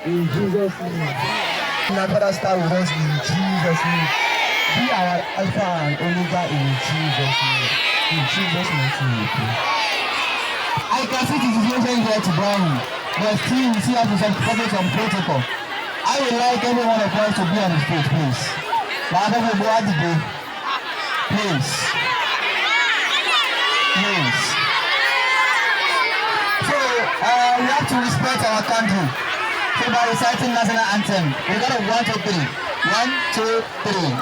In Jesus' name. My Father, start with us in Jesus' name. Be our Alpha and Omega in Jesus' name. In Jesus' name, I can see the situation here to burn, but still we see us to follow some protocol. I would like every one of us to be on his feet, please. Please. Please. So, we have to respect our country. So by reciting national anthem, we're going to 1, 2, 3. 1, 2, 3.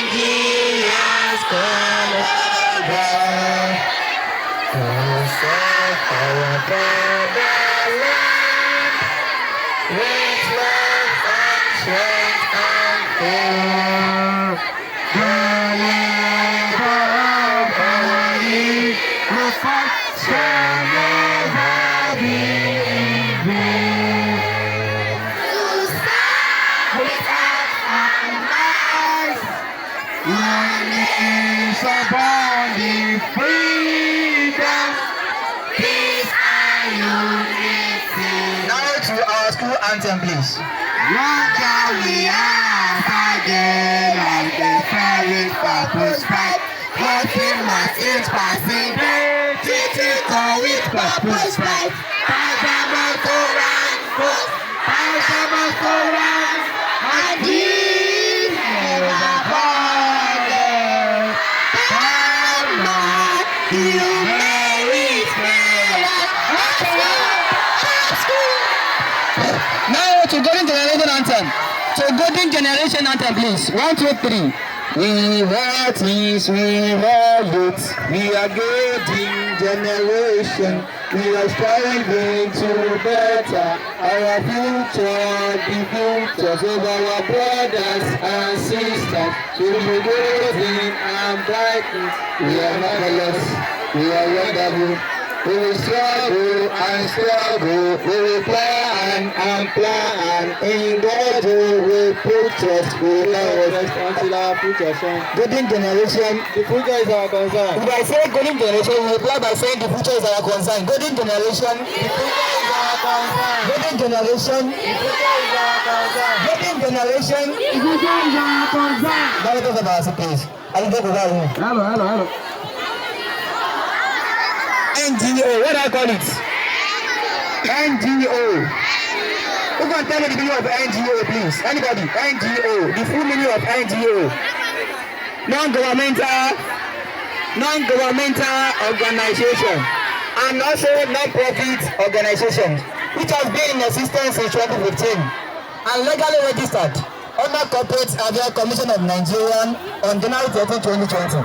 Nigeria's gonna die. Our fatherland, with love and strength and care. The land of our youth, the fight shall never be in vain. To stand without our lives, one is upon the freedom, peace and unity. Now to our school anthem, please. Long shall we have again, like the fairy purpose fight. Nothing must passing day, critical with purpose fight. Pajama to run, Pajama to run, and these never forget. Pajama, you merit Now to Golden Generation Anthem. So Golden Generation Anthem, please. 1, 2, 3. We are teens, we are youth, we are golden generation. We are striving to better our future, the futures of our brothers and sisters. To be golden and bright, we are marvelous, we are wonderful. We will struggle and struggle, we will plan and plan. In God we will put us, we will rest until our future shine. Golden generation, the future is our concern. If I say golden generation, we reply by saying the future is our concern. Golden generation, the future is our concern. Golden generation, the future is our concern. Golden generation, the future is our concern. Now let us have our seat, please. I'll go to that room. Hello. NGO, what do I call it? NGO. Who can tell me the meaning of NGO, please? Anybody? NGO. The full meaning of NGO. Non-governmental organization, and also non-profit organization, which has been in existence since 2015 and legally registered under Corporate Aviation Commission of Nigeria on January 13, 2020.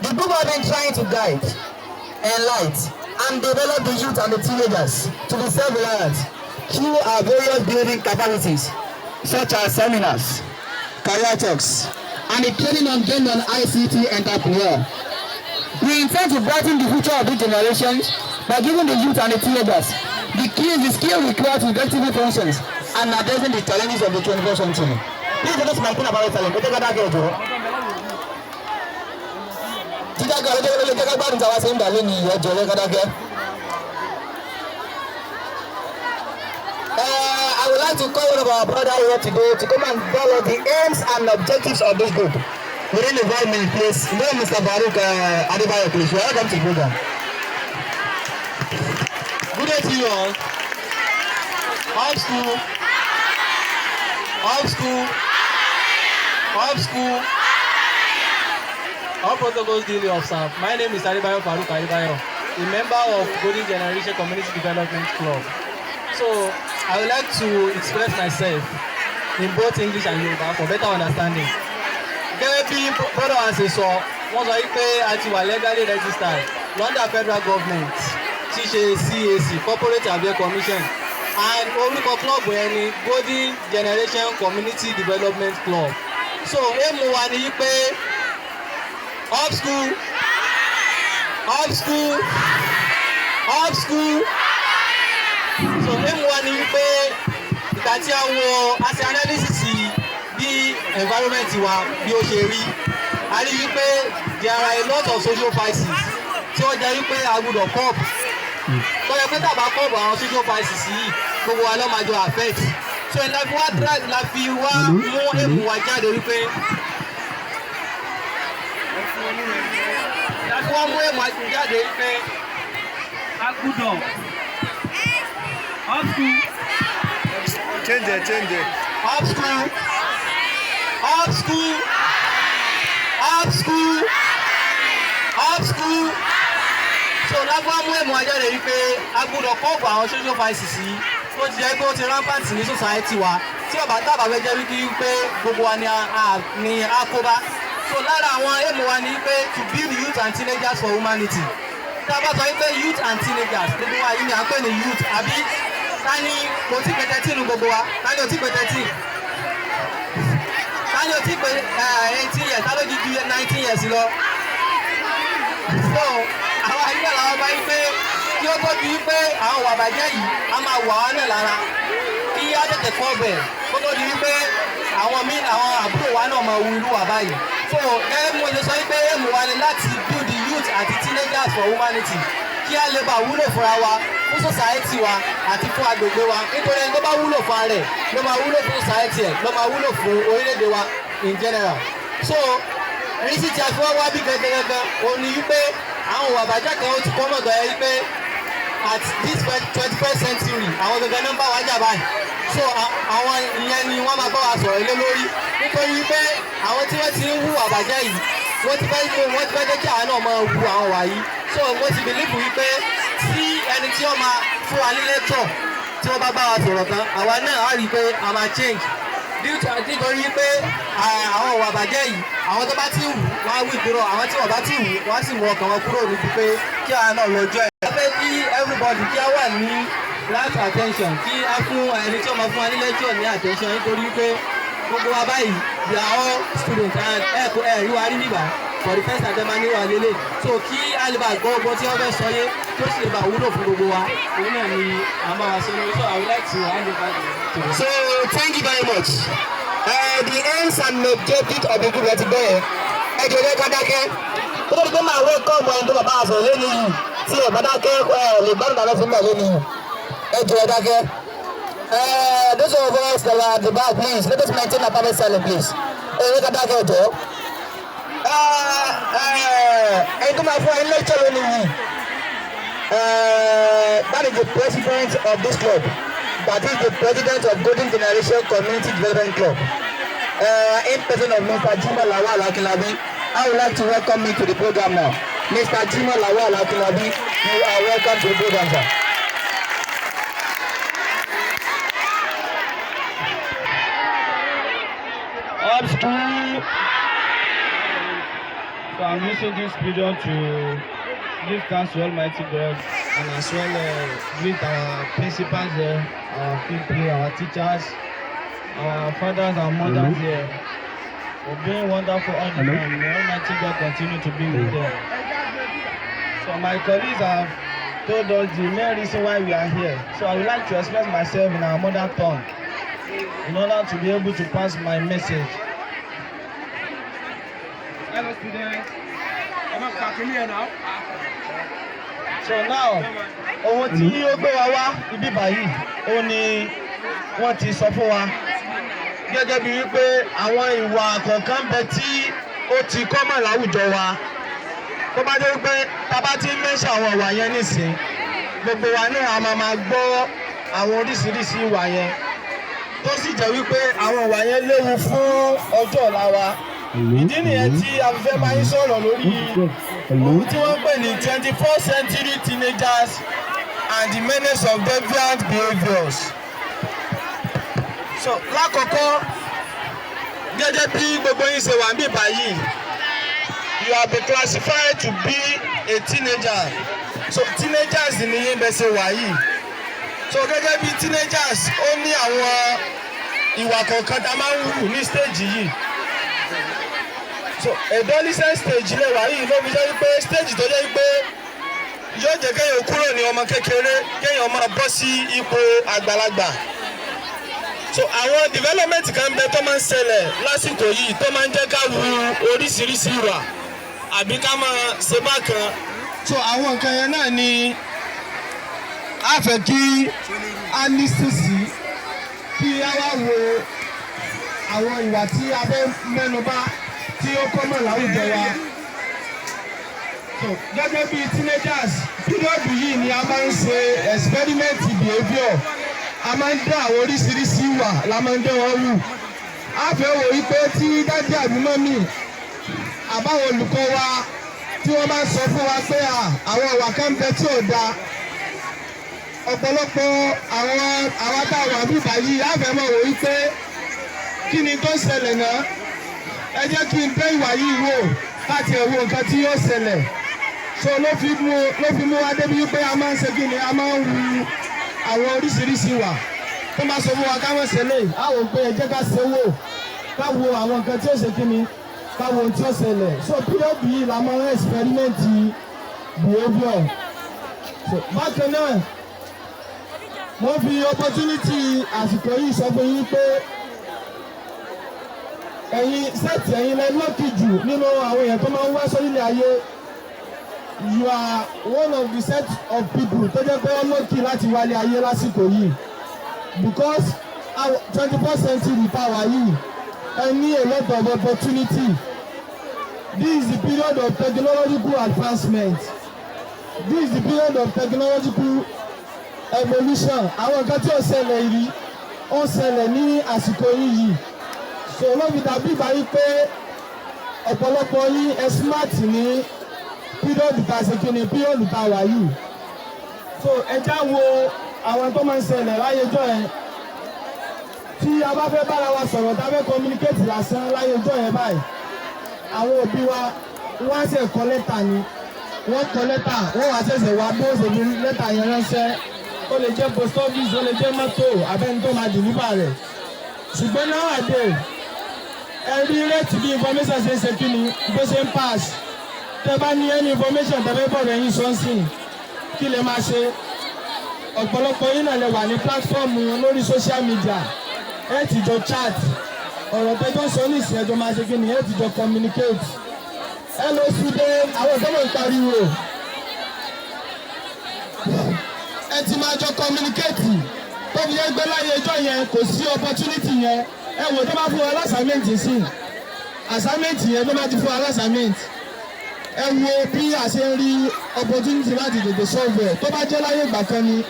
The group has been trying to guide, enlighten, and develop the youth and the teenagers to be self-reliant through our various building capacities, such as seminars, career talks, and the training on game and ICT entrepreneur. We intend to brighten the future of these generations by giving the youth and the teenagers the skill required to effectively functions and addressing the challenges of the 21st century. Please let us maintain about it. I would like to call one of our brothers here today to come and tell us the aims and objectives of this group. Within the 5 minutes, please. Mr. Baruch Adebayo, please. Welcome to the program. Good day to you all. Off school. All protocols duly observed. My name is Adebayo Baruch Adebayo, a member of Golden Generation Community Development Club. So, I would like to express myself in both English and Yoruba for better understanding. Gẹ́gẹ́ bí brother wa ṣe sọ, wọ́n sọ pé a ti wà legally registered London Federal Government tí ṣe CAC Corporate Aviation Commission, and orúkọ club yẹn ni Golden Generation Community Development Club. So èèmù wa ni pé up school. So èèmù wa ni pé ìgbà tí a wọ àṣẹ analysis bí environment wa bí ó ṣe rí, a rí wípé there are a lot of social crises tí wọ́n jẹ́ wípé a gbọ́dọ̀ kọ́ọ̀bù tó yẹ pé tàbá kọ́ọ̀bù àwọn social vices yìí gbogbo wa ló máa jọ affect so ẹ̀ la fi wá mú èmù wa jáde wípé la fi wá mú èmù wa jáde wípé a gbọ́dọ̀ up school. Change it. Up school. So lágbá mú èmù ajá rẹ̀ wípé a gbọ́dọ̀ kọ́ọ̀bù àwọn social vices yìí tó ti jẹ́ pé ó ti rampant ní society wa tí ọba tábà fẹ́ jẹ́ wípé gbogbo wa ni a kó bá. So lára àwọn èmù wa ni wípé to build youth and teenagers for humanity. Tá a bá sọ wípé youth and teenagers gbogbo wa yìí ni à ń pè ní youth àbí tani kò tí pé 13 nu gbogbo wa tani ò tí pé 13 tani ò tí pé 18 years tani ò ti ju 19 years lọ. So àwọn ayé làwọn bá yí pé kí ó tó di wípé àwọn wà bàjẹ́ yìí a máa wà á náà lára kí á tètè kọ́ bẹ̀ kó tó di wípé àwọn àbúrò wa náà máa wu irú wà báyìí. So gẹ́gẹ́ bí mo ṣe sọ wípé èmù wa ni láti build the youth àti teenagers for humanity kí á lè bá wúlò fúnra wa fún society wa àti fún agbègbè wa nítorí ẹni tó bá wúlò fún ara rẹ̀ ló máa wúlò fún society ẹ̀ ló máa wúlò fún orílẹ̀-èdè wa in general. So rísí tí a fi wá bí gẹ́gẹ́gẹ́ òun ni wípé àwọn òwò àbájá kan ó ti kọ́ mọ̀gàn ẹ wípé at this 21st century àwọn gẹ́gẹ́ náà ń bá wa jà báyìí. So àwọn ìyẹn ni wọ́n máa bá wa sọ̀rọ̀ ilé lórí nítorí wípé àwọn tí wọ́n ti ń hù àbájá yìí wọ́n ti fẹ́ jẹ́ kí àwọn náà máa hu àwọn wàyí. So mo ti believe wípé tí ẹni tí wọ́n máa fún wa ní lecture tí wọ́n bá bá wa sọ̀rọ̀ tán àwa náà á rí i pé a máa change nítorí wípé àwọn òwò àbàjẹ́ yìí àwọn tó bá ti wù wọ́n á withdraw àwọn tí wọ́n bá ti wù wọ́n á sì mú ọkàn wọn kúrò níbi pé kí àwọn náà lọ́jọ́ ẹ̀. wọ́n fẹ́ kí everybody kí á wà ní last attention kí á fún ẹni tí wọ́n máa fún wa ní lecture ní attention nítorí wípé gbogbo wa báyìí we are all students and ẹ̀rí wa rí nígbà for the first time ní wà lélẹ̀ so kí alibà gbọ́ ọgbọ́n tí wọ́n fẹ́ sọ yé tó sì lè bá wúlò fún gbogbo wa òun náà ni a máa wá sọ so I would like to hand over to you. So thank you very much. The aims and objectives of the group láti bẹ̀rẹ̀ ẹ jẹ́ lẹ́ka dákẹ́ tó tó di pé máa wé kọ́ọ̀mù ẹni tó bàbá àṣọ lé nìyí tí ẹ̀ bá dákẹ́ lè gbádùn dáná fún mi lé nìyí ẹ jẹ́ dákẹ́. Those of us that are at the back, please let us maintain our perfect silence, please. Lẹ́ka dákẹ́ ọ̀jọ́. Ẹni tó máa fún ẹ lẹ́kṣọ̀ lónìí yìí that is the president of this club. That is the president of Golden Generation Community Development Club. In person of Mr. Jimoh Lawal Akinlabi, I would like to welcome you to the program now. Mr. Jimoh Lawal Akinlabi, you are welcome to the program, sir. Up school. So I'm using this period to give thanks to Almighty God and as well greet our principals there, our people, our teachers, our fathers and mothers here for being wonderful all the time. May Almighty God continue to be with them. So my colleagues have told us the main reason why we are here. So I would like to express myself in our mother tongue in order to be able to pass my message. Hello students. I'm not talking here now. So now, ohun tí ó gbé wa wá ibi báyìí, ó ní wọ́n ti sọ fún wa. Gẹ́gẹ́ bí wípé àwọn ìwà kọ̀ọ̀kan bẹ tí ó ti common láwùjọ wa. Tó bá jẹ́ wípé tá bá ti ń mention àwọn ìwà yẹn nísìn, gbogbo wa náà a máa gbọ́ àwọn oríṣiríṣi ìwà yẹn. Tó sì jẹ́ wípé àwọn ìwà yẹn léwu fún ọjọ́ ọ̀la wa. Ìdí nìyẹn tí a fẹ́ máa ń sọ̀rọ̀ lórí ohun tí wọ́n pè ní 21st century teenagers and the menace of deviant behaviours. So lákọ̀ọ́kọ́ gẹ́gẹ́ bí gbogbo yín ṣe wà ní báyìí, you have been classified to be a teenager. So teenagers ni yín bẹ ṣe wà yìí. So gẹ́gẹ́ bí teenagers ó ní àwọn ìwà kọ̀ọ̀kan tá a máa ń hù ní stage yìí. So adolescent stage lè wà yìí ló fi jẹ́ wípé stage tó jẹ́ wípé yóò jẹ́ kéèyàn kúrò ní ọmọ kékeré kéèyàn máa bọ́ sí ipò àgbàlagbà. So àwọn development kan bẹ tó máa ń ṣẹlẹ̀ lásìkò yìí tó máa ń jẹ́ ká wu oríṣiríṣi ìwà àbí ká máa ṣe bákan so àwọn nǹkan yẹn náà ni a fẹ́ kí a ní sísì kí a wá wo àwọn ìwà tí a fẹ́ mẹ́nubà tí ó kọ́mọ̀ láwùjọ wa. So gẹ́gẹ́ bí teenagers píríọ̀dù yìí ni a máa ń ṣe experiment behaviour, a máa ń dá àwọn oríṣiríṣi ìwà la máa ń dé wọn wù. A fẹ́ wò wípé tí dájú àbí mọ́mì àbáwọn olùkọ́ wa tí wọ́n bá ń sọ fún wa pé àwọn ìwà kan bẹ tí ò dáa, ọ̀pọ̀lọpọ̀ àwọn táwọn àbíbá yìí á fẹ́ mọ̀ wò wípé kí ni tó ṣẹlẹ̀ náà, ẹ jẹ́ kí n bẹ́ ìwà yìí wò láti ẹ̀wò nǹkan tí yóò ṣẹlẹ̀. So ló fi mú wa débi wípé a máa ń ṣe kí ni, a máa ń wu àwọn oríṣiríṣi ìwà tó máa sọ fún wa káwọn ṣẹlẹ̀ á wò pé ẹ jẹ́ ká ṣe wò ká wo àwọn nǹkan tí ó ṣe kí ni, ká wo ohun tí ó ṣẹlẹ̀. So píríọ̀dù yìí la máa ń experiment behaviour. So bákan náà wọ́n fi opportunity àsìkò yìí sọ fún yín pé ẹ̀yin sẹ́ẹ̀tì ẹ̀yin lẹ lọ́kì jù nínú àwọn èèyàn tó máa ń wá sórílẹ̀ ayé. You are one of the set of people tó jẹ́ pé wọ́n lọ́kì láti wálé ayé lásìkò yìí because our 21st century power yìí ẹ ní a lot of opportunity. This is the period of technological advancement. This is the period of technological evolution. Àwọn nǹkan tí ó ṣẹlẹ̀ yìí ó ṣẹlẹ̀ ní àsìkò yìí. So lóbi dàbí báyìí pé ọ̀pọ̀lọpọ̀ yín ẹ smart ní píríọ̀dù tá a ṣe kí ni píríọ̀dù tá a wà yìí. So ẹ já wo àwọn tó máa ń ṣẹlẹ̀ láyéjọ́ yẹn. Tí a bá fẹ́ bára wa sọ̀rọ̀ tá a fẹ́ communicate lásán láyéjọ́ yẹn báyìí. Àwọn òbí wa wọ́n á ṣe kọ lẹ́tà ni. Wọ́n kọ lẹ́tà, wọ́n wá ṣẹ̀ṣẹ̀ wá bí ó ṣe fi lẹ́tà yẹn ránṣẹ́. Ó lè jẹ́ post office, ó lè jẹ́ mọ́tò, abẹ́ni tó máa deliver rẹ̀. Ṣùgbọ́n nowadays ẹ̀rí rate bí information ṣe ń ṣe kí ni bó ṣe ń pass. Tẹ́ bá ní any information tẹ́lẹ̀ bọ̀ lẹ́yìn sọ́nsìn kí lè máa ṣe. Ọ̀pọ̀lọpọ̀ yín náà lè wà ní platform lórí social media. Ẹ ti jọ chat. Ọ̀rọ̀ tẹ́jọ́ sọ ní ìsìn ẹjọ́ máa ṣe kí ni ẹ ti jọ communicate. Hello student, àwọn ọ̀dọ́ mọ̀ ń pariwo. Ẹ ti máa jọ communicate. Tó fi yẹ gbé láyé ẹjọ́ yẹn kò sí opportunity yẹn. Ẹ wò tó bá fún wa assignment sí. Assignment yẹn tó bá ti fún wa assignment. Ẹ wo bí a ṣe ń rí opportunity láti tètè solve ẹ̀. Tó bá jẹ́ láyé ìgbà kan ni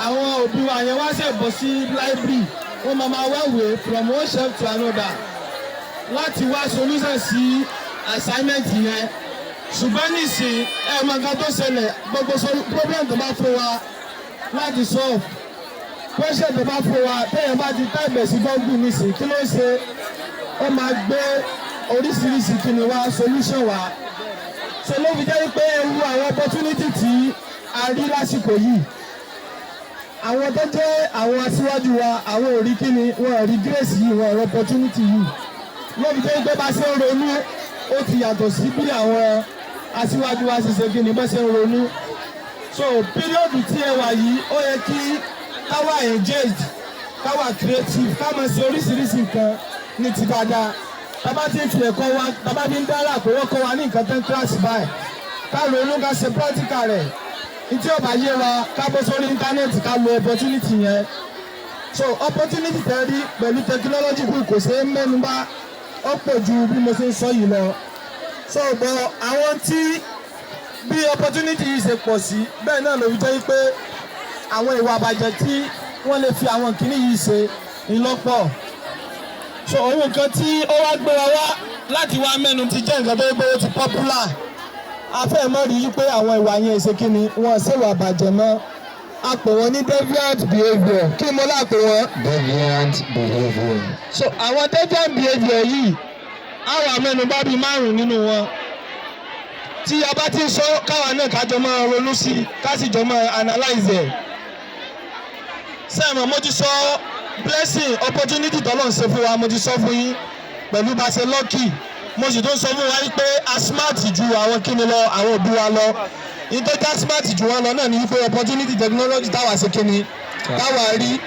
àwọn òbí wa yẹn wá ṣẹ̀ bọ̀ sí library. Wọ́n máa wẹ̀wé from one shelf to another láti wá solution sí assignment yẹn. Ṣùgbọ́n nísìnyí ẹ mọ nǹkan tó ṣẹlẹ̀ gbogbo problem tó bá fún wa láti solve. Question tó bá fún wa téèyàn bá ti táìbẹ̀ sí Google nísìnyí kí ló ṣe ó máa gbé oríṣiríṣi kíni wá solution wá. So ló fi jẹ́ pé ẹ wo àwọn opportunity tí a rí lásìkò yìí. Àwọn tó jẹ́ àwọn aṣíwájú wa àwọn ò rí kíni wọn ò rí grace yìí wọn ò rí opportunity yìí. Ló fi jẹ́ pé bá ṣe ń ronú ó ti yàtọ̀ sí bí àwọn aṣíwájú wa ṣe ṣe kíni bá ṣe ń ronú. So píríọ̀dù tí ẹ wà yìí ó yẹ kí káwa engaged káwa creative ká máa ṣe oríṣiríṣi nǹkan ní ti dáadáa. Tábà tí ń fi ẹ̀kọ́ wa tábà bí ń dára pé wọ́n kọ́ wa ní nǹkan tán kíláàsì báyìí. Ká ronú ká ṣe practical rẹ̀. Ìtí ọba yé wa ká bọ́ sórí íńtánẹ́ẹ̀tì ká lo opportunity yẹn. So opportunity tẹ́ rí pẹ̀lú technology kò ṣe é mẹ́nubà ó pọ̀ ju bí mo ṣe ń sọ yìí lọ. So bọ̀ àwọn tí bí opportunity yìí ṣe pọ̀ sí bẹ́ẹ̀ náà ló fi jẹ́ pé àwọn ìwà àbàjẹ́ tí wọ́n lè fi àwọn kìíní yìí ṣe ńlọ́pọ̀. So òun nǹkan tí ó wá gbéra wá láti wá mẹ́nu ti jẹ́ nǹkan tó gbé ó ti popular. A fẹ́ mọ̀ rí i pé àwọn ìwà yẹn ṣe kí ni wọ́n ṣe ìwà àbàjẹ́ mọ́. A pè wọ́n ní deviant behaviour. Kí mo lá pè wọ́n? Deviant behaviour. So àwọn deviant behaviour yìí àwọn amẹ́nubá bíi 5 nínú wọn. Tí a bá ti sọ káwa náà ká jọ máa ronú sí i ká sì jọ máa analyze ẹ̀. Sẹ́ẹ̀mọ̀ mo ti sọ blessing opportunity tọ́lọ́run ṣe fún wa mo ti sọ fún yín pẹ̀lú bá ṣe lucky. Mo sì tó sọ fún wa pé a smart ju àwọn kíni lọ àwọn òbí wa lọ. Nítorí a smart ju wọn lọ náà ní wípé opportunity technology táwa ṣe kíni táwa rí.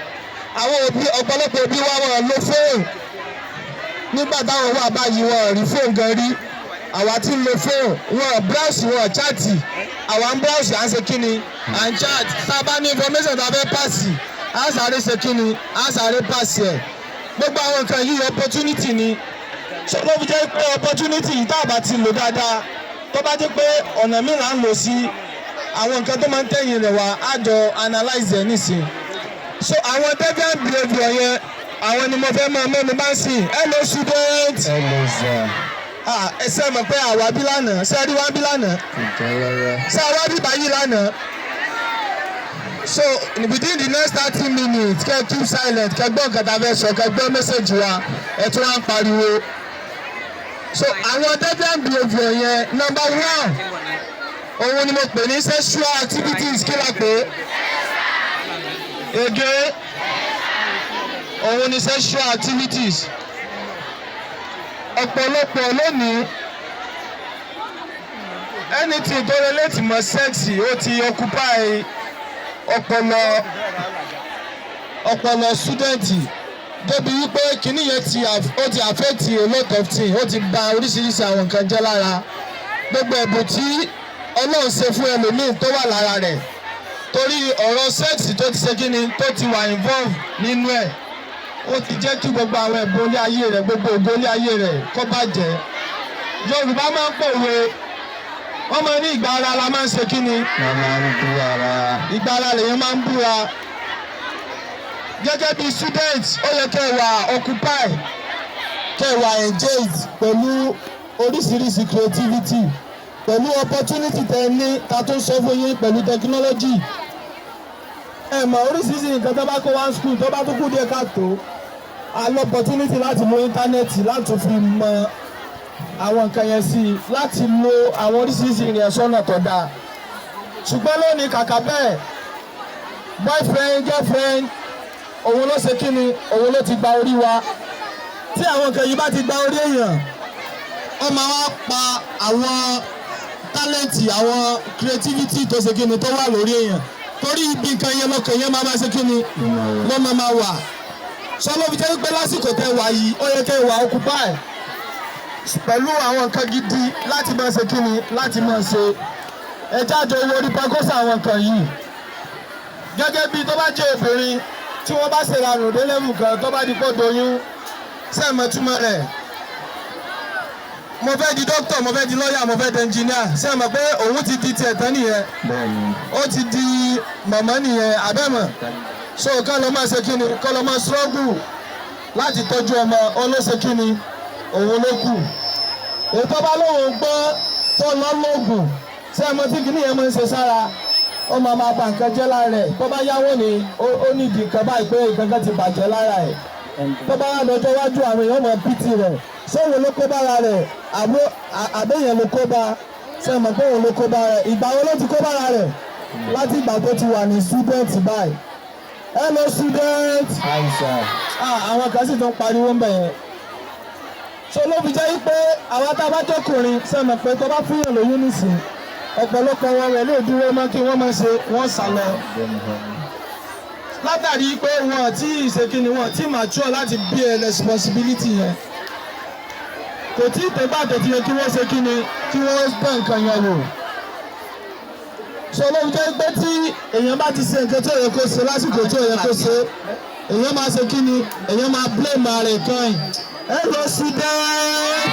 Àwọn òbí ọ̀pọ̀lọpọ̀ òbí wa wọn lo fóònù. Nígbà táwọn wà báyìí wọn rí fóònù gan rí. Àwa tí ń lo fóònù wọn browse wọn chat àwa ń browse à ń ṣe kíni à ń chat tá a bá ní information tá a fẹ́ pass á sáré ṣe kíni á sáré pass ẹ̀ gbogbo àwọn nǹkan yìí opportunity ni so ló fi jẹ́ pé opportunity yìí tá a bá ti lò dáadáa tó bá jẹ́ pé ọ̀nà mìíràn ń lò sí àwọn nǹkan tó máa ń tẹ̀yìn rẹ̀ wá á jọ analyse ẹ̀ nísìn so àwọn deviant behaviour yẹn àwọn ni mo fẹ́ máa mẹ́nu bá ń sìn hello student. hello sir. ẹsẹ̀ mọ̀ pé àwa bí lánàá ṣé ẹ rí wá bí lánàá ṣé àwa bí báyìí lánàá so within the next 30 minutes kẹ́ keep silent kẹ́ gbọ́ nǹkan tá a fẹ́ sọ kẹ́ gbọ́ mẹ́sẹ̀gì wa ẹ̀ tún wá ń pariwo so àwọn deviant behaviour yẹn number 1 òun ni mo pè ní sexual activities kí la pè é ege òun ni sexual activities ọ̀pọ̀lọpọ̀ lónìí anything tó relate mọ́ sẹ́ẹ̀sì ó ti occupy ọpọlọ student débi wípé kìíní yẹn ó ti affect a lot of things ó ti bà oríṣiríṣi àwọn nǹkan jẹ́ lára gbogbo ẹ̀bùn tí Ọlọ́run ṣe fún ẹlòmíín tó wà lára rẹ̀ torí ọ̀rọ̀ sẹ́ẹ̀sì tó ti ṣe kíni tó ti wà involve nínú ẹ̀ ó ti jẹ́ kí gbogbo àwọn ẹ̀bùn ilé ayé rẹ̀ gbogbo ògo ilé ayé rẹ̀ kó bàjẹ́ Yorùbá máa ń pòwe wọ́n máa ní ìgbà ara la máa ń ṣe kíni. wọ́n máa ń bú ara. ìgbà ara lèyàn máa ń búra gẹ́gẹ́ bí student ó yẹ kẹ́ ẹ wà occupy kẹ́ ẹ wà engaged pẹ̀lú oríṣiríṣi creativity pẹ̀lú opportunity tẹ́ ẹ ní ta tó sọ fún yín pẹ̀lú technology ẹ mọ̀ oríṣiríṣi nǹkan tó bá kó wá school tó bá tó kú díẹ̀ káàtó a lọ opportunity láti lo íńtánẹ́ẹ̀tì láti fi mọ àwọn nǹkan yẹn sí i láti lo àwọn oríṣiríṣi ìrìn ẹ̀sọ́nà tó dáa ṣùgbọ́n lónìí kàkà bẹ́ẹ̀ boyfriend girlfriend òun ló ṣe kíni òun ló ti gba orí wa tí àwọn nǹkan yìí bá ti gba orí èèyàn ó máa wá pa àwọn tálẹ́ǹtì àwọn creativity tó ṣe kíni tó wà lórí èèyàn torí ibi nǹkan yẹn lọ́kàn yẹn máa ṣe kíni ló máa wà sọlọ́ fi jẹ́ pé lásìkò tẹ wà yìí ó yẹ kẹ́ ẹ wà occupy pẹ̀lú àwọn nǹkan gidi láti máa ṣe kíni láti máa ṣe ẹ jáde owó orí pàkóso àwọn nǹkan yìí gẹ́gẹ́ bí tó bá jẹ́ obìnrin tí wọ́n bá ṣe ìlànà òde lẹ́mù kan tó bá di pọ́ doyún sẹ́ẹ̀mọ́túmọ̀ rẹ̀ mo fẹ́ di dókítà mo fẹ́ di lọ́ọ̀yà mo fẹ́ di ẹnjìníà sẹ́ẹ̀mọ́ pé òun ti di tiẹ̀ tán nìyẹn ó ti di màmá nìyẹn abẹ́mọ̀ so kọ́ ló máa ṣe kíni kọ́ ló máa struggle láti tọ́jú ọmọ olóṣè kíni òun ló kù èyí tó bá lóun gbọ́ tó lọ́ lóògùn sẹ́ẹ̀mọ́ tí kìíní yẹn máa ń ṣe sára ó máa bà nǹkan jẹ́ lára rẹ̀ tó bá yáwó ni ó nídìí nǹkan báyìí pé nǹkan kan ti bàjẹ́ lára ẹ̀ tó bá wà lọ́jọ́ iwájú àwọn èèyàn máa pìtì rẹ̀ sóhun ló kó bára rẹ̀ àbẹ́yẹn ló kó bá sẹ́ẹ̀mọ́ pé òun ló kó bá rẹ̀ ìgbà wo ló ti kó bára rẹ̀ láti ìgbà tó ti wà ní student báyìí hello student àwọn kan sì tún pariwo ń bẹ̀ yẹn so ló fi jẹ́ pé àwọn tá a bá jọkùnrin sẹ́ẹ̀mọ́ pé tó bá fúnyàn lóyún nísìnyí ọ̀pọ̀lọpọ̀ wọn rẹ̀ lè dúró mọ́ kí wọ́n máa ṣe wọ́n sálọ. látàrí pé wọn tí ìṣèkínni wọn tí mature láti bí ẹ responsibility yẹn kò tí ì tẹ́gbà tó ti yẹ kí wọ́n ṣe kíni kí wọ́n gbọ́ nǹkan yẹn wò. sọ ló ń jẹ́ pé tí èèyàn bá ti ṣe nǹkan tó yẹ kó ṣe lásìkò tó yẹ kó ṣe èèyàn máa ṣe kíni èèyàn máa blame ààrẹ kan yìí. hello student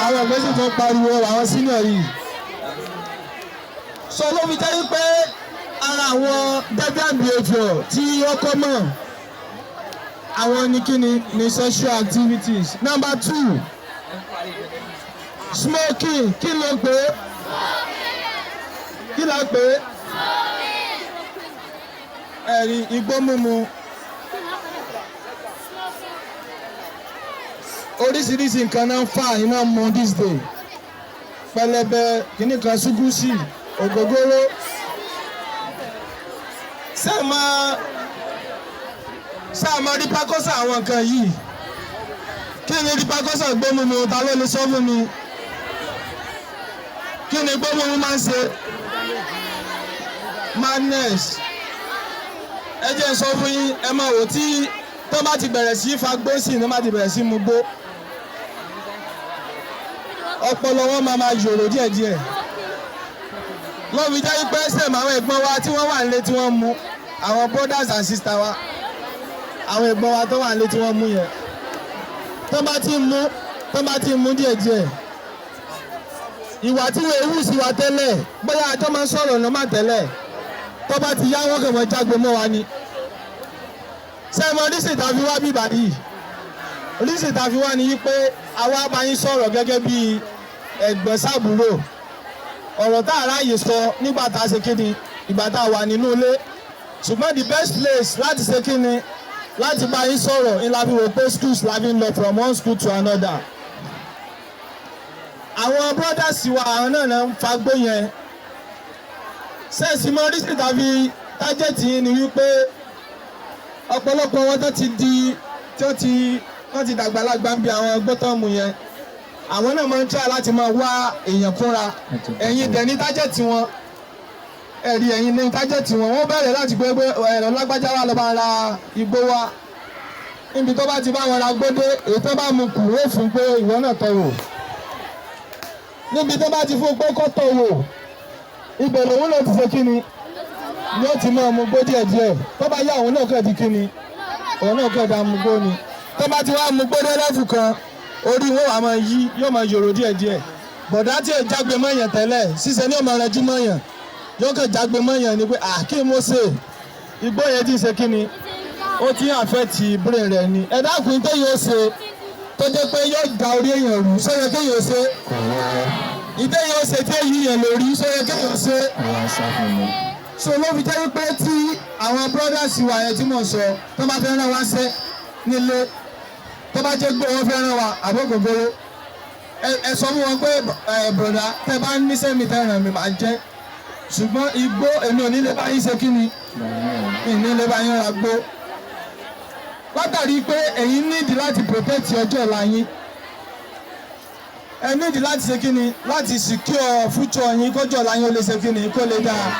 àwọn ọ̀gbẹ́ sì tún pariwo àwọn senior yìí so ló fi jẹ́ pé ara àwọn deviant behaviour tí ó common àwọn ní kíni ní sexual activities. number 2 smoking kí ló pé kí ló pé ẹ̀rí igbó mímu oríṣiríṣi nǹkan náà ń fà iná mú this day pẹlẹbẹ kìíní kan ṣúgúsì ògógóró sáàmà rí pákọ́sà àwọn nǹkan yìí kí ni rí pákọ́sà gbómùmù ta ló lè sọ fún mi kí ni gbómùmù máa ń ṣe madness ẹ jẹ́ sọ fún yín ẹ máa wò tí tó bá ti bẹ̀rẹ̀ sí fagbó sí ní má ti bẹ̀rẹ̀ sí mugbó ọpọlọ wọn máa yòrò díẹ̀díẹ̀ lọ́ọ́ fi jẹ́ pé sẹ́m àwọn ẹ̀gbọ́n wa tí wọ́n wà nílé tí wọ́n mú àwọn brothers and sisters wa àwọn ẹ̀gbọ́n wa tó wà nílé tí wọ́n mú yẹn tó bá ti mú díẹ̀díẹ̀ ìwà tí wọ́n ewu sí wa tẹ́lẹ̀ bóyá àjọ máa ń sọ̀rọ̀ ọ̀nà máa tẹ́lẹ̀ tó bá ti yá wọ́n kàn mọ́ jágbe mọ́ wa ni sẹ́mo oríṣìí tàbí wá bíbà yìí oríṣìí tàbí wá ni wípé àwa bá yín sọ̀rọ̀ gẹ́gẹ́ bí ẹ̀gbọ́n sábúrò ọ̀rọ̀ tá a ráàyè sọ nígbà tá a ṣe kíni ìgbà tá a wà nínú ilé ṣùgbọ́n the best place láti ṣe kíni láti bá yín sọ̀rọ̀ ńlá fi wò pé schools la fi ń lọ from one school to another. àwọn brothers wa àwọn náà ń fagbó yẹn sẹ́ẹ̀sì mọ́ oríṣìí tàbí tájẹ́tì yín ni wípé ọ̀pọ̀lọpọ̀ wọn tó ti di wọ́n ti dàgbàlagbà ń bi àwọn gbọ́tọ̀mù yẹn àwọn náà máa ń try láti máa wá èèyàn kúnra ẹ̀yin dẹ̀ ní tájẹ́tì wọn ẹ̀rí ẹ̀yin ní tájẹ́tì wọn wọ́n bẹ̀rẹ̀ láti gbé ẹ̀rọ lágbájá wa lọ bá ra igbó wa níbi tó bá ti bá wọn ra gbódé èyí tó bá mu kù ó fún pé ìwọ náà tọ̀ wò níbi tó bá ti fún pé kó tọ̀ wò ibẹ̀ lòun náà ti ṣe kíni yóò ti máa mu gbó díẹ̀díẹ̀ tó bá yá òun náà kàn di kíni òun náà kàn dá mu gbó ni tó bá ti wá mu gbó dé lẹ́fù kan orí wọn wà máa yí yóò máa yòrò díẹ̀díẹ̀ bọ̀dá tí ò jágbe mọ́yàn tẹ́lẹ̀ ṣíṣe ní ọmọ rẹjú mọ́yàn yóò kàn jágbe mọ́yàn ni pé kí mo ṣe igbó yẹn ti ṣe kíni ó ti ń àfẹ́tì brain rẹ̀ ni ẹ dákun tó yóò ṣe tó jẹ́ pé yóò da orí èèyàn rú sóyẹ kéèyàn ṣe ìdé yóò ṣe tí èyí yẹn lórí sóyẹ kéèyàn ṣe so ló fi jẹ́ pé tí àwọn brothers wa yẹn tí mò ń sọ tó bá fẹ́ rán wá ṣe nílé tó bá jẹ́ gbé wọn fẹ́ rán wa àbógógóró ẹ sọ fún wọn pé broda tẹ bá ní sẹ́mi tẹ́ ràn mí máa jẹ́ ṣùgbọ́n igbó èmi ò ní lè bá yín ṣe kí ni ìní lè bá yín ra gbó látàrí pé ẹ̀yin nídìí láti protect ọjọ́ ọ̀la yín ẹ nídìí láti ṣe kí ni láti secure future yín kọjọ́ ọ̀la yín ó lè ṣe kí ni kó lè dáa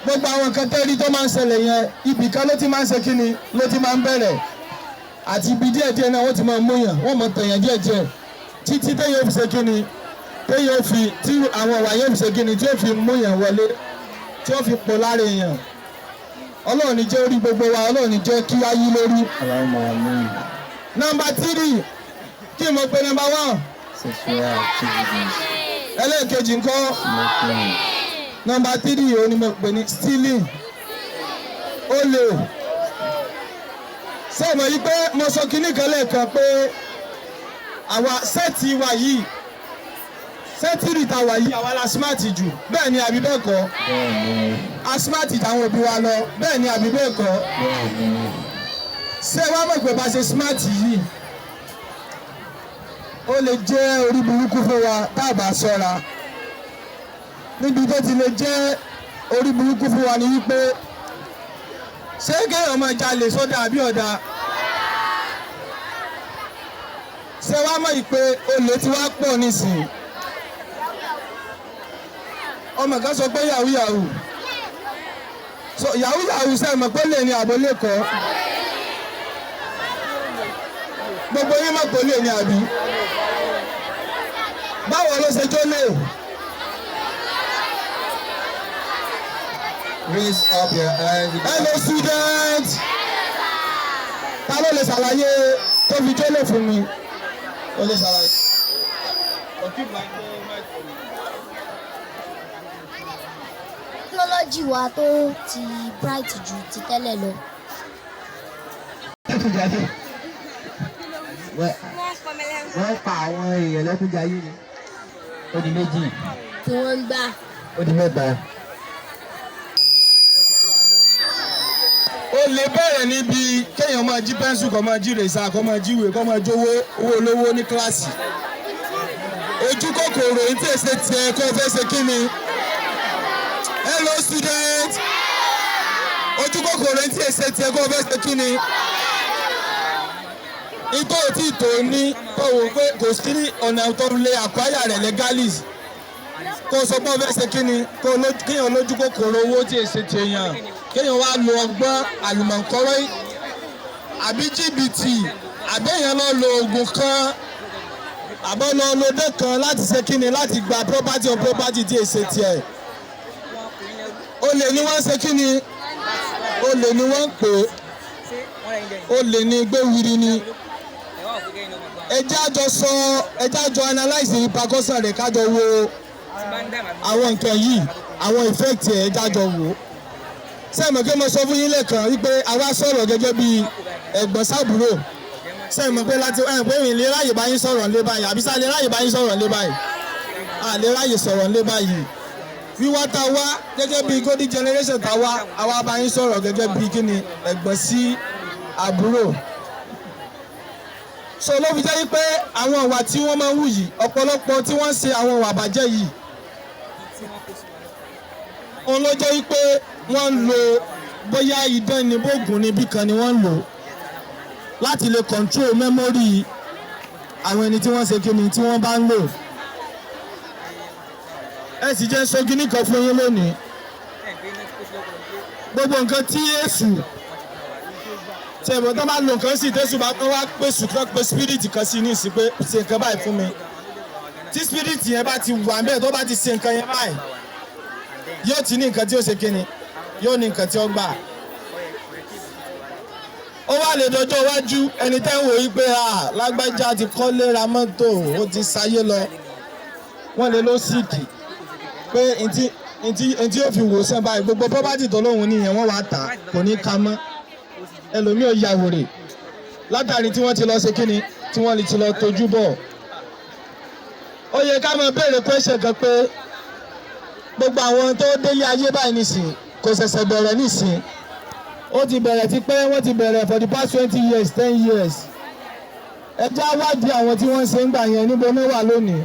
gbogbo àwọn nǹkan tẹ́rí tó máa ń ṣẹlẹ̀ yẹn ibì kan ló ti máa ń ṣe kí ni ló ti máa ń bẹ̀rẹ̀ àti ibi díẹ̀díẹ̀ náà wọ́n ti máa mú yàn wọ́n mọ̀ tẹ̀yàn díẹ̀díẹ̀ títí téyàn fi ṣe kí ni téyàn fi tí àwọn ọ̀wà yẹn fi ṣe kí ni tí ó fi mú yàn wọlé tí ó fi pọ̀ lára èèyàn ọlọ́run ní jẹ́ orí gbogbo wa ọlọ́run ní jẹ́ kí á yí lórí. Nọ́mbà 3 kí n mọ̀ pé nọ́mbà 1. Sexual activities. ẹlẹ́ẹ̀kejì ńkọ́. Smoking. Nọ́mbà 3 òun ni mo pè ní stealing olè. ṣé o mọ̀ yí pé mo sọ kinní kan lẹ́ẹ̀kan pé àwa sẹ́ẹ̀tì wa yìí sẹ́ẹ̀tì rìtà wa yìí àwa la smart jù bẹ́ẹ̀ ni àbí bẹ́ẹ̀ kọ́ a smart táwọn òbí wa lọ bẹ́ẹ̀ ni àbí bẹ́ẹ̀ kọ́ ṣé wàá mọ̀ pé bá ṣe smart yìí ó lè jẹ́ orí burúkú fún wa tá a bá ṣọ́ra níbi tó ti lè jẹ́ orí burúkú fún wa ni wípé ṣé kéèyàn máa jalè sódà àbí ọ̀dà ṣé wàá mọ̀ pé olè tí wàá pọ̀ nísìnyí ọmọ kan sọ pé yahoo yahoo so yahoo yahoo ṣe mọ̀ pé lè ní àbólé kọ́ gbogbo yín mọ̀ pé lè ní àbí báwo ló ṣe jó lè. Raise up your hands. Hello students. Ta ló lè ṣàlàyé tó fi jólè fún mi? Ó lè ṣàlàyé. Technology wa tó ti bright ju ti tẹ́lẹ̀ lọ. Wọ́n pa àwọn èèyàn lẹ́kúnjayé ni. Ó di méjì. Tí wọ́n ń gbà. Ó di mẹ́ta. Ó lè bẹ̀rẹ̀ níbi kéèyàn máa jí pẹ́ńsù kó máa jí rèsà kó máa jí ìwé kó máa jówó owó olówó ní kíláàsì. Ojú kòkòrò ní tí èsè tiẹ̀ kó fẹ́ ṣe kí ni? Hello student. Ojú kòkòrò ní tí èsè tiẹ̀ kó fẹ́ ṣe kí ni? Ikọ́ tí ìtò ní tó wò pé kò sí ọ̀nà tó lè àkwáyà rẹ̀ legalis. Kó sọ pé ó fẹ́ ṣe kí ni? Kéèyàn lójú kòkòrò owó tí èsè tiẹ̀yàn. Kéèyàn wá lo ọgbọ́n àlùmọ̀ǹkọ́rọ́ àbí jìbìtì àbẹ́yẹn lọ lo oògùn kan àbọ̀ lọ lóde kan láti ṣe kíni láti gba property tí èsè tiẹ̀ olè ni wọ́n ṣe kí ni olè ni wọ́n pè olè ni gbéwìrì ni ẹjẹ́ àjọ analyse repercussion rẹ̀ kájọ wo àwọn nǹkan yìí àwọn effect ẹ̀ ẹjẹ́ àjọ wò sẹ́yìn pé mo sọ fún yín lẹ́ẹ̀kan wípé àwa sọ̀rọ̀ gẹ́gẹ́ bí ẹ̀gbọ́n sábúrò sẹ́yìn pé láti pé mi lè ráyè bá yín sọ̀rọ̀ ńlé báyìí àbí sá lè ráyè bá yín sọ̀rọ̀ ńlé báyìí lè ráyè sọ̀rọ̀ ńlé báyìí wíwá tá wá gẹ́gẹ́ bí golden generation tá wá àwa bá yín sọ̀rọ̀ gẹ́gẹ́ bí kíni ẹ̀gbọ́n sí àbúrò so ló fi jẹ́ pé àwọn ìwà tí wọ́n máa ń wù yìí ọ̀pọ̀lọpọ̀ tí wọ́n ṣe àwọn ìwà àbàjẹ́ yìí òun ló jẹ́ pé wọ́n ń lo bóyá idán ni bóògùn ni bí kan ni wọ́n ń lò láti lè control memory àwọn ẹni tí wọ́n ṣe kíni tí wọ́n bá ń lò ẹ sì jẹ́ sọ kíní kan fún yín lónìí gbogbo nǹkan tí Èṣù ṣe ìbọn tó bá lo nǹkan sí tẹ́sù bá tó wá pèsè kan pé spirit kan sí ní ìsìn pé ṣe nǹkan báyìí fún mi tí spirit yẹn bá ti wà bẹ́ẹ̀ tó bá ti ṣe nǹkan yẹn báyìí yóò ti ní nǹkan tí ó ṣe kíni yóò ní nǹkan tí ó gbà ó wà lè dọjọ́ iwájú ẹni tẹ́ ń wò yí pé lágbájá ti kọ́lé ra mọ́tò ó ti sáyé lọ wọ́n lè lọ síìkì pé ntí yóò fi wò sàn báyìí gbogbo property tó lóhùn nìyẹn wọ́n wá tà kò ní ka mọ́ ẹlòmíì ò ya wèrè látàrí tí wọ́n ti lọ ṣe kíni tí wọ́n ti lọ tójú bọ̀ ó yẹ ká máa béèrè question kan pé gbogbo àwọn tó délé ayé báyìí nìsín kò ṣẹ̀ṣẹ̀ bẹ̀rẹ̀ nìsín ó ti bẹ̀rẹ̀ ti pẹ́ wọ́n ti bẹ̀rẹ̀ for the past 20 years 10 years ẹ jẹ́ àwádìí àwọn tí wọ́n ṣe ń gbà yẹn níbo ní wà lónìí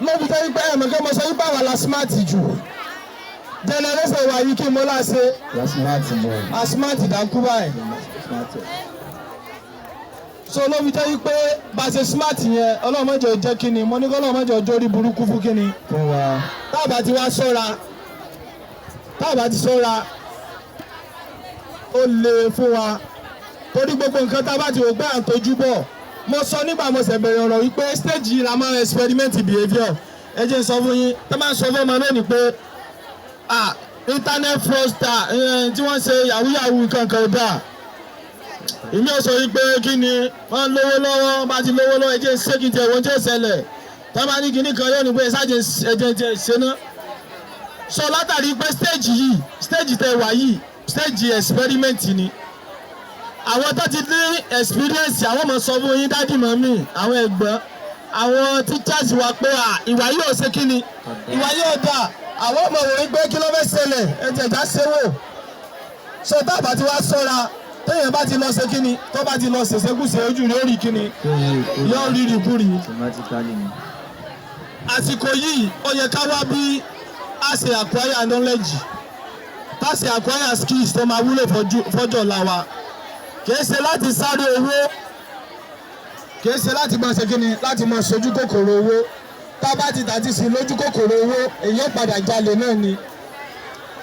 lóbi tó yí pé ẹ̀mọ̀ kí mo sọ yí pé àwọn la smart jù generation wa yìí kí mo lá ṣe a smart dákú báyìí so lóbi tó yí pé bá ṣe smart yẹn ọlọ́mọdé jẹ́ kíni mo ní kọ́ ọlọ́mọdé ọjọ́ orí burúkú fún kíni táàbà tí wá sọ́ra táàbà ti sọ́ra ó lè fún wa torí gbogbo nǹkan táàbà ti wò pé à ń tojú bọ̀ mo sọ nígbà mo ṣe bẹ̀rẹ̀ ọ̀rọ̀ wípé stage yìí la máa experiment behaviour ẹ jẹ́ sọ fún yín tó máa ń sọ fún ọmọ náà ni pé internet fraudster tí wọ́n ṣe yahoo yahoo kankan ò dáa èmi ò sọ wípé kí ni wọ́n lówó lọ́wọ́ bá ti lówó lọ́wọ́ ẹ jẹ́ ṣé kí n tiẹ̀ wọ́n jẹ́ ṣẹlẹ̀ tó bá ní kíní kan yóò ní pé ṣáàjì ẹ̀jẹ̀ ṣe ná sọ látàrí pé stage tẹ wà yìí stage experiment ni àwọn tó ti ní experience àwọn ọmọ sọ fún yín dádì mọ́mì àwọn ẹ̀gbọ́n àwọn teachers wa pé ìwà yóò ṣe kí ni ìwà yóò dà àwọn ọmọ wòye pé kí ló fẹ́ ṣẹlẹ̀ ẹ̀jẹ̀ ìjà ṣe wò so tábà tí wàá sọ́ra téèyàn bá ti lọ ṣe kí ni tó bá ti lọ ṣèṣekúṣe ojú rẹ̀ ó rí kí ni yóò rí rìbúrì àsìkò yìí ó yẹ ká wá bí a ṣe acquire knowledge ká ṣe acquire skills tó máa wúlò fọ́jọ́ ọ̀la wa kìí ṣe láti sáré owó kìí ṣe láti máa ṣe kíni láti máa ṣojú kòkòrò owó tá a bá ti tàti sí lójú kòkòrò owó èèyàn padà jalè náà ni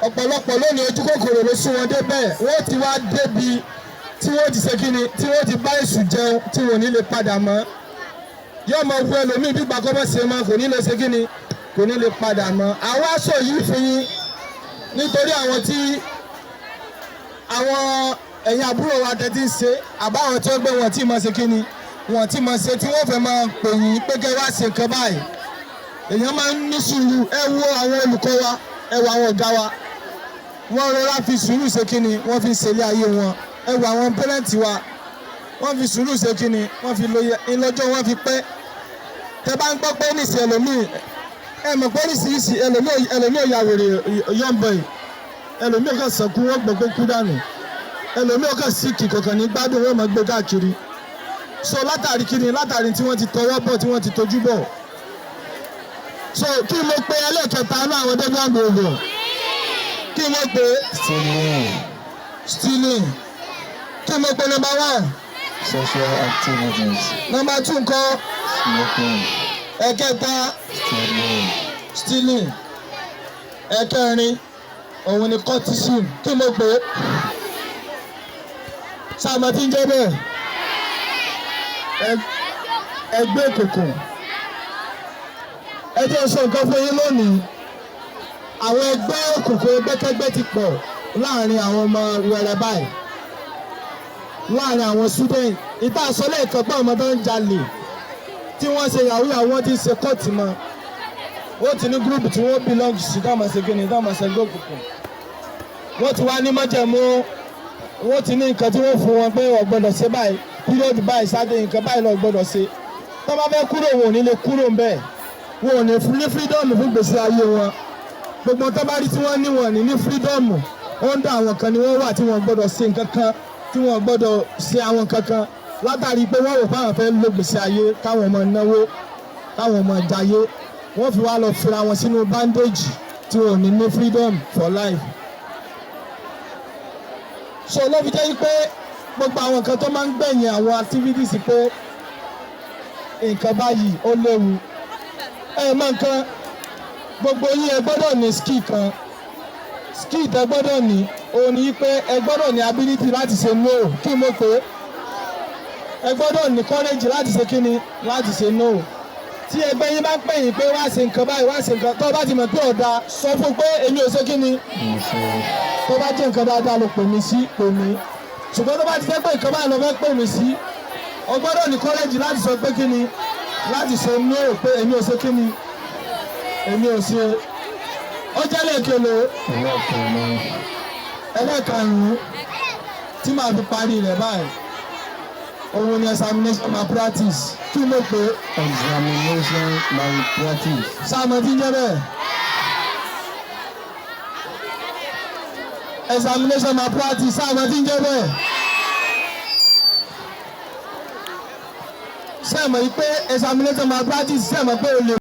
ọ̀pọ̀lọpọ̀ lónìí ojú kòkòrò ló sún wọn débẹ̀ wọ́n ti wá débi tí wọ́n ti ṣe kíni tí wọ́n ti bá èṣù jẹun tí wọ́n ní lè padà mọ́ yóò mọ fún ẹlòmíì bí gbàgbọ́ bá ṣe mọ́ kò ní lè ṣe kíni kò ní lè padà mọ́ àwọn aṣọ yìí fún yín nítorí àwọn tí àwọn ẹ̀yin àbúrò wa tẹ́tí ń ṣe àbáwọn tí ó gbé wọn tí mo ṣe kí ni wọn tí mo ṣe tí wọ́n fẹ́ máa pè yín pé kẹ́ wá ṣe nǹkan báyìí èèyàn máa ń ní sùúrù ẹ wo àwọn olùkọ́ wa ẹ wo àwọn ọ̀gá wa wọ́n rọra fi sùúrù ṣe kí ni wọ́n fi ṣẹlẹ̀ ayé wọn ẹ wo àwọn pẹ́rẹ́ǹtì wa wọ́n fi sùúrù ṣe kí ni wọ́n fi lóye ìlọ́jọ́ wọn fi pẹ́ tẹ bá ń gbọ́ pé níṣẹ́ ẹlòmíì ẹ mọ̀ pé níṣìṣì ẹlòmíì ò yà wèrè yọ̀ǹbọ̀ ẹlòmíì kan sànkú wọ́n gbọ́ pé kú dànù ẹlòmíì ọkàn síkì kọ̀ọ̀kan ní gbádùn wọn máa gbé káàkiri so látàrí kíni látàrí tí wọ́n ti tọwọ́ bọ̀ tí wọ́n ti tojú bọ̀ so kí mo pe ẹlẹ́kẹta náà àwọn dẹ́gbẹ́ àgbègbè kí mo pe stealing kí mo pe number 1 sexual activities number 2 ńkọ́ smoking ẹ̀kẹta stealing ẹ̀kẹrin òun ni cultism kí mo pe sáàmà tí ń jẹ́ bẹ́ẹ̀ ẹgbẹ́ òkùnkùn ẹ jẹ́ sọ nǹkan fún yín lónìí àwọn ẹgbẹ́ òkùnkùn ẹgbẹ́kẹ́gbẹ́ ti pọ̀ láàrin àwọn ọmọ wẹrẹ báyìí láàrin àwọn student ìta àsọlẹ̀ ìkọ́gbọ́n ọmọ tó ń jalè tí wọ́n ṣe yahoo yahoo wọ́n ti ṣe kọ́ọ̀tì mọ́ wọ́n ti ní gúrúùpù tí wọ́n belong sí táwọn ṣe kíni táwọn ṣe ẹgbẹ́ òkùnkùn wọ́n ti wá ní májẹ̀mú wọ́n ti ní nǹkan tí wọ́n fún wọn pé wọ́n gbọ́dọ̀ ṣe báyìí píríọ̀dù báyìí sáde nǹkan báyìí lọ́ọ́ gbọ́dọ̀ ṣe tó bá fẹ́ kúrò wọn ò ní lè kúrò ń bẹ́ẹ̀ wọn ò ní ní fírídọ́ọ̀mù fún gbèsè ayé wọn gbogbo tó bá rí tí wọ́n ní wọn ní fírídọ́ọ̀mù wọ́n dá àwọn kan ni wọ́n wà tí wọ́n gbọ́dọ̀ ṣe nǹkan kan tí wọ́n gbọ́dọ̀ ṣe àwọn kankan látàrí pé wọ́n rò fáwọn fẹ́ lo gbèsè ayé káwọn ọmọ náwó káwọn ọmọ jayé wọ́n fi wá lọ fira wọn sínú bandage tí wọn ò ní freedom for life. so ló fi jẹ́ pé gbogbo àwọn nǹkan tó máa ń gbẹ̀yìn àwọn activities pé nǹkan báyìí ó léwu mọ nǹkan gbogbo yín ẹ gbọ́dọ̀ ní skill kan skill tẹ gbọ́dọ̀ ní òun ni pé ẹ gbọ́dọ̀ ní ability láti ṣe no kí mo pé ẹ gbọ́dọ̀ ní courage láti ṣe kíni láti ṣe no tí ẹgbẹ́ yín bá pè yín pé wá ṣe nǹkan báyìí wá ṣe nǹkan tó bá ti mọ̀ pé ọ̀dà sọ fún pé èmi ò ṣe kíni tó bá jẹ́ nǹkan dáadáa ló pè mí sí pè mí ṣùgbọ́n tó bá ti jẹ́ pé nǹkan báyìí ló fẹ́ pè mí sí o gbọ́dọ̀ ní courage láti sọ pé kíni láti ṣe no pé èmi ò ṣe kíni èmi ò ṣe ó jẹ́ lẹ́ẹ̀kẹ́lẹ́ ẹlẹ́ẹ̀karùn-ún tí màá fi parí rẹ̀ báyìí òun ni examination malpractice kí ló pé examination malpractice. sáàmù tí ń jẹ́ bẹ́ẹ̀ examination malpractice sáàmù tí ń jẹ́ bẹ́ẹ̀ sẹ́ẹ̀mọ̀ yìí pé examination malpractice sẹ́ẹ̀mọ̀ pé o lè.